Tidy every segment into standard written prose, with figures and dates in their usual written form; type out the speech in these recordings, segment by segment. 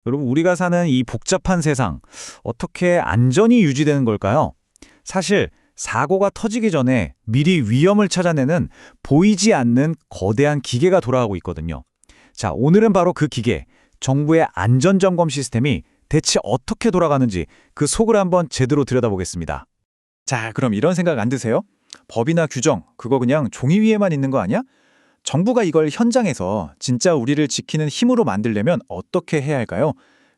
여러분, 우리가 사는 이 복잡한 세상, 어떻게 안전이 유지되는 걸까요? 사실 사고가 터지기 전에 미리 위험을 찾아내는 보이지 않는 거대한 기계가 돌아가고 있거든요. 자, 오늘은 바로 그 기계, 정부의 안전점검 시스템이 대체 어떻게 돌아가는지 그 속을 한번 제대로 들여다보겠습니다. 자, 그럼 이런 생각 안 드세요? 법이나 규정, 그거 그냥 종이 위에만 있는 거 아니야? 정부가 이걸 현장에서 진짜 우리를 지키는 힘으로 만들려면 어떻게 해야 할까요?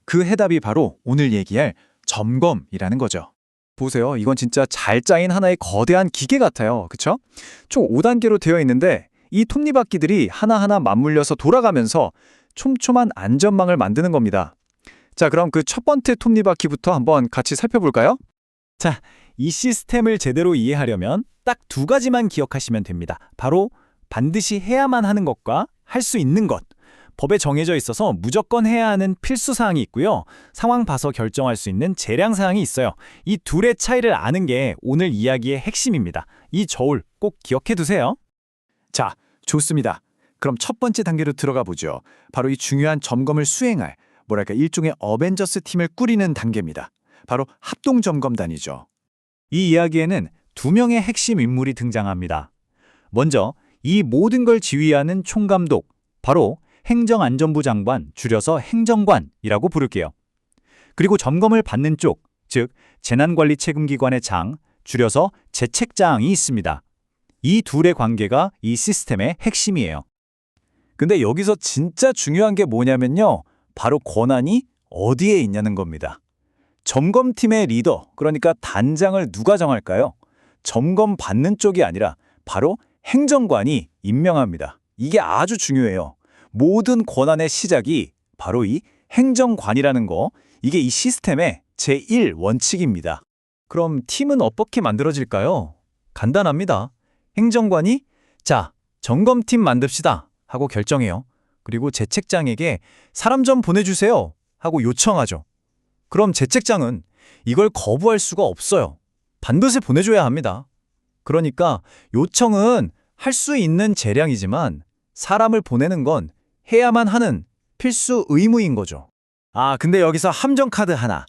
그 해답이 바로 오늘 얘기할 점검이라는 거죠. 보세요. 이건 진짜 잘 짜인 하나의 거대한 기계 같아요. 그쵸? 총 5단계로 되어 있는데 이 톱니바퀴들이 하나하나 맞물려서 돌아가면서 촘촘한 안전망을 만드는 겁니다. 자, 그럼 그 첫 번째 톱니바퀴부터 한번 같이 살펴볼까요? 이 시스템을 제대로 이해하려면 딱 두 가지만 기억하시면 됩니다. 바로 반드시 해야만 하는 것과 할 수 있는 것. 법에 정해져 있어서 무조건 해야 하는 필수 사항이 있고요. 상황 봐서 결정할 수 있는 재량 사항이 있어요. 이 둘의 차이를 아는 게 오늘 이야기의 핵심입니다. 이 저울 꼭 기억해 두세요. 자, 좋습니다. 그럼 첫 번째 단계로 들어가 보죠. 바로 이 중요한 점검을 수행할, 일종의 어벤져스 팀을 꾸리는 단계입니다. 바로 합동점검단이죠. 이 이야기에는 두 명의 핵심 인물이 등장합니다. 먼저 이 모든 걸 지휘하는 총감독, 바로 행정안전부 장관, 줄여서 행정관이라고 부를게요. 그리고 점검을 받는 쪽, 즉 재난관리책임기관의 장, 줄여서 재책장이 있습니다. 이 둘의 관계가 이 시스템의 핵심이에요. 근데 여기서 진짜 중요한 게 뭐냐면요. 바로 권한이 어디에 있냐는 겁니다. 점검팀의 리더, 그러니까 단장을 누가 정할까요? 점검 받는 쪽이 아니라 바로 행정관이 임명합니다. 이게 아주 중요해요. 모든 권한의 시작이 바로 이 행정관이라는 거, 이게 이 시스템의 제1원칙입니다. 그럼 팀은 어떻게 만들어질까요? 간단합니다. 행정관이 자, 점검팀 만듭시다 하고 결정해요. 그리고 재책장에게 사람 좀 보내주세요 하고 요청하죠. 그럼 재책장은 이걸 거부할 수가 없어요. 반드시 보내줘야 합니다. 그러니까 요청은 할 수 있는 재량이지만 사람을 보내는 건 해야만 하는 필수 의무인 거죠. 아, 근데 여기서 함정 카드 하나.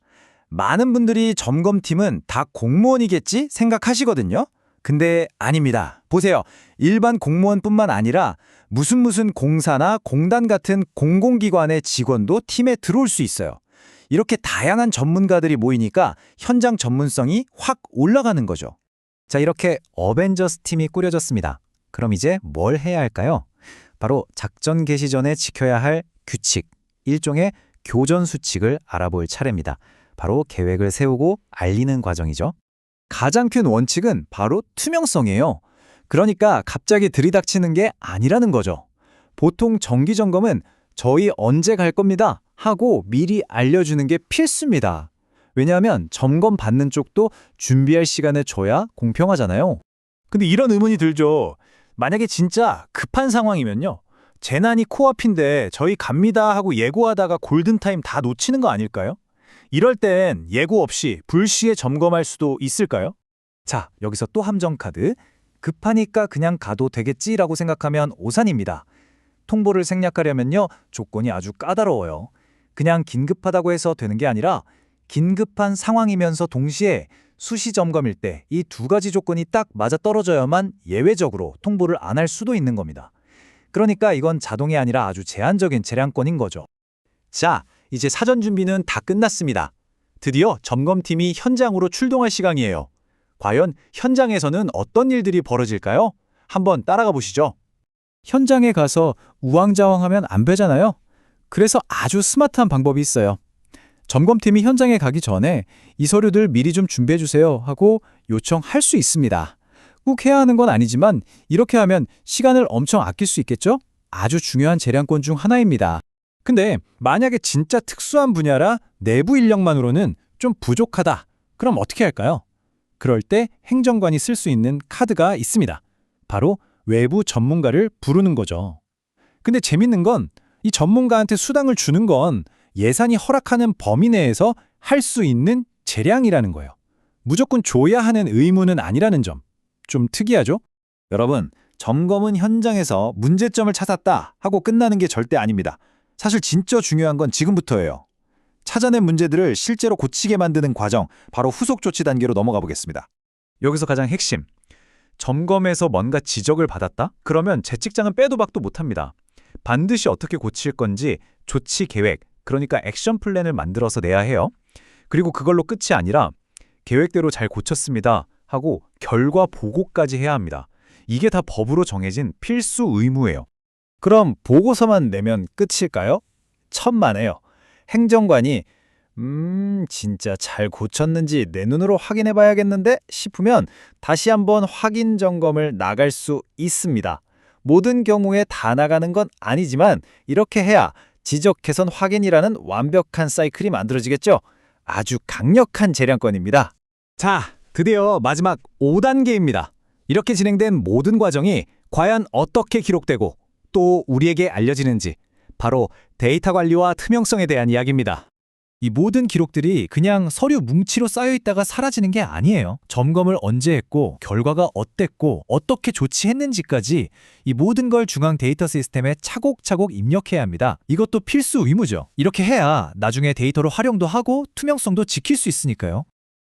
많은 분들이 점검팀은 다 공무원이겠지 생각하시거든요. 근데 아닙니다. 보세요. 일반 공무원뿐만 아니라 무슨 공사나 공단 같은 공공기관의 직원도 팀에 들어올 수 있어요. 이렇게 다양한 전문가들이 모이니까 현장 전문성이 확 올라가는 거죠. 자, 이렇게 어벤져스 팀이 꾸려졌습니다. 그럼 이제 뭘 해야 할까요? 바로 작전 개시 전에 지켜야 할 규칙, 일종의 교전 수칙을 알아볼 차례입니다. 바로 계획을 세우고 알리는 과정이죠. 가장 큰 원칙은 바로 투명성이에요. 그러니까 갑자기 들이닥치는 게 아니라는 거죠. 보통 정기 점검은 저희 언제 갈 겁니다 하고 미리 알려주는 게 필수입니다. 왜냐하면 점검 받는 쪽도 준비할 시간을 줘야 공평하잖아요. 근데 이런 의문이 들죠. 만약에 진짜 급한 상황이면요. 재난이 코앞인데 저희 갑니다 하고 예고하다가 골든타임 다 놓치는 거 아닐까요? 이럴 땐 예고 없이 불시에 점검할 수도 있을까요? 자, 여기서 또 함정 카드. 급하니까 그냥 가도 되겠지라고 생각하면 오산입니다. 통보를 생략하려면요, 조건이 아주 까다로워요. 그냥 긴급하다고 해서 되는 게 아니라 긴급한 상황이면서 동시에 수시 점검일 때 이 두 가지 조건이 딱 맞아떨어져야만 예외적으로 통보를 안 할 수도 있는 겁니다. 그러니까 이건 자동이 아니라 아주 제한적인 재량권인 거죠. 자, 이제 사전 준비는 다 끝났습니다. 드디어 점검팀이 현장으로 출동할 시간이에요. 과연 현장에서는 어떤 일들이 벌어질까요? 한번 따라가 보시죠. 현장에 가서 우왕좌왕하면 안 되잖아요. 그래서 아주 스마트한 방법이 있어요. 점검팀이 현장에 가기 전에 이 서류들 미리 좀 준비해 주세요 하고 요청할 수 있습니다. 꼭 해야 하는 건 아니지만 이렇게 하면 시간을 엄청 아낄 수 있겠죠? 아주 중요한 재량권 중 하나입니다. 근데 만약에 진짜 특수한 분야라 내부 인력만으로는 좀 부족하다. 그럼 어떻게 할까요? 그럴 때 행정관이 쓸 수 있는 카드가 있습니다. 바로 외부 전문가를 부르는 거죠. 근데 재밌는 건 이 전문가한테 수당을 주는 건 예산이 허락하는 범위 내에서 할 수 있는 재량이라는 거예요. 무조건 줘야 하는 의무는 아니라는 점. 좀 특이하죠? 여러분, 점검은 현장에서 문제점을 찾았다 하고 끝나는 게 절대 아닙니다. 사실 진짜 중요한 건 지금부터예요. 찾아낸 문제들을 실제로 고치게 만드는 과정, 바로 후속 조치 단계로 넘어가 보겠습니다. 여기서 가장 핵심. 점검에서 뭔가 지적을 받았다? 그러면 채찍장은 빼도 박도 못합니다. 반드시 어떻게 고칠 건지 조치 계획, 그러니까 액션 플랜을 만들어서 내야 해요. 그리고 그걸로 끝이 아니라 계획대로 잘 고쳤습니다 하고 결과 보고까지 해야 합니다. 이게 다 법으로 정해진 필수 의무예요. 그럼 보고서만 내면 끝일까요? 천만에요. 행정관이 진짜 잘 고쳤는지 내 눈으로 확인해 봐야겠는데 싶으면 다시 한번 확인 점검을 나갈 수 있습니다. 모든 경우에 다 나가는 건 아니지만 이렇게 해야 지적 개선 확인이라는 완벽한 사이클이 만들어지겠죠. 아주 강력한 재량권입니다. 자, 드디어 마지막 5단계입니다. 이렇게 진행된 모든 과정이 과연 어떻게 기록되고 또 우리에게 알려지는지, 바로 데이터 관리와 투명성에 대한 이야기입니다. 이 모든 기록들이 그냥 서류 뭉치로 쌓여있다가 사라지는 게 아니에요. 점검을 언제 했고, 결과가 어땠고, 어떻게 조치했는지까지 이 모든 걸 중앙 데이터 시스템에 차곡차곡 입력해야 합니다. 이것도 필수 의무죠. 이렇게 해야 나중에 데이터로 활용도 하고 투명성도 지킬 수 있으니까요.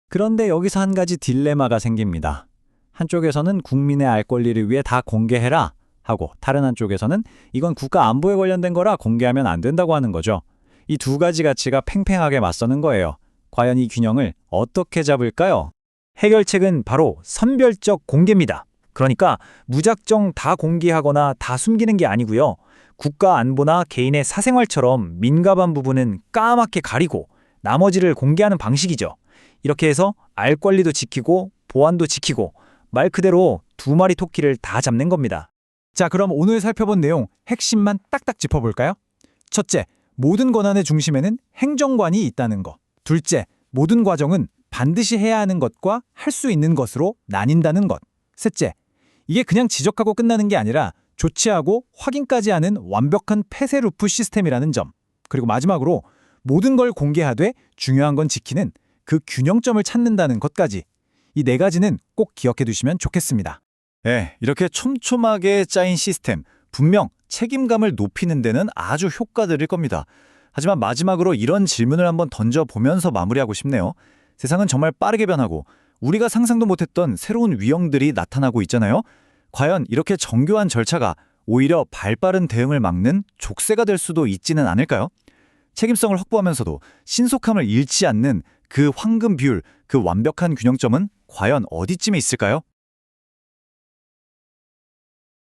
그런데 여기서 한 가지 딜레마가 생깁니다. 한쪽에서는 국민의 알 권리를 위해 다 공개해라 하고, 다른 한쪽에서는 이건 국가 안보에 관련된 거라 공개하면 안 된다고 하는 거죠. 이 두 가지 가치가 팽팽하게 맞서는 거예요. 과연 이 균형을 어떻게 잡을까요? 해결책은 바로 선별적 공개입니다. 그러니까 무작정 다 공개하거나 다 숨기는 게 아니고요. 국가 안보나 개인의 사생활처럼 민감한 부분은 까맣게 가리고 나머지를 공개하는 방식이죠. 이렇게 해서 알 권리도 지키고 보안도 지키고, 말 그대로 두 마리 토끼를 다 잡는 겁니다. 자, 그럼 오늘 살펴본 내용 핵심만 딱딱 짚어볼까요? 첫째, 모든 권한의 중심에는 행정관이 있다는 것. 둘째, 모든 과정은 반드시 해야 하는 것과 할 수 있는 것으로 나뉜다는 것. 셋째, 이게 그냥 지적하고 끝나는 게 아니라 조치하고 확인까지 하는 완벽한 폐쇄 루프 시스템이라는 점. 그리고 마지막으로 모든 걸 공개하되 중요한 건 지키는 그 균형점을 찾는다는 것까지. 이 네 가지는 꼭 기억해 두시면 좋겠습니다. 네, 이렇게 촘촘하게 짜인 시스템, 분명 책임감을 높이는 데는 아주 효과들일 겁니다. 하지만 마지막으로 이런 질문을 한번 던져보면서 마무리하고 싶네요. 세상은 정말 빠르게 변하고 우리가 상상도 못했던 새로운 위험들이 나타나고 있잖아요. 과연 이렇게 정교한 절차가 오히려 발빠른 대응을 막는 족쇄가 될 수도 있지는 않을까요? 책임성을 확보하면서도 신속함을 잃지 않는 그 황금 비율, 그 완벽한 균형점은 과연 어디쯤에 있을까요?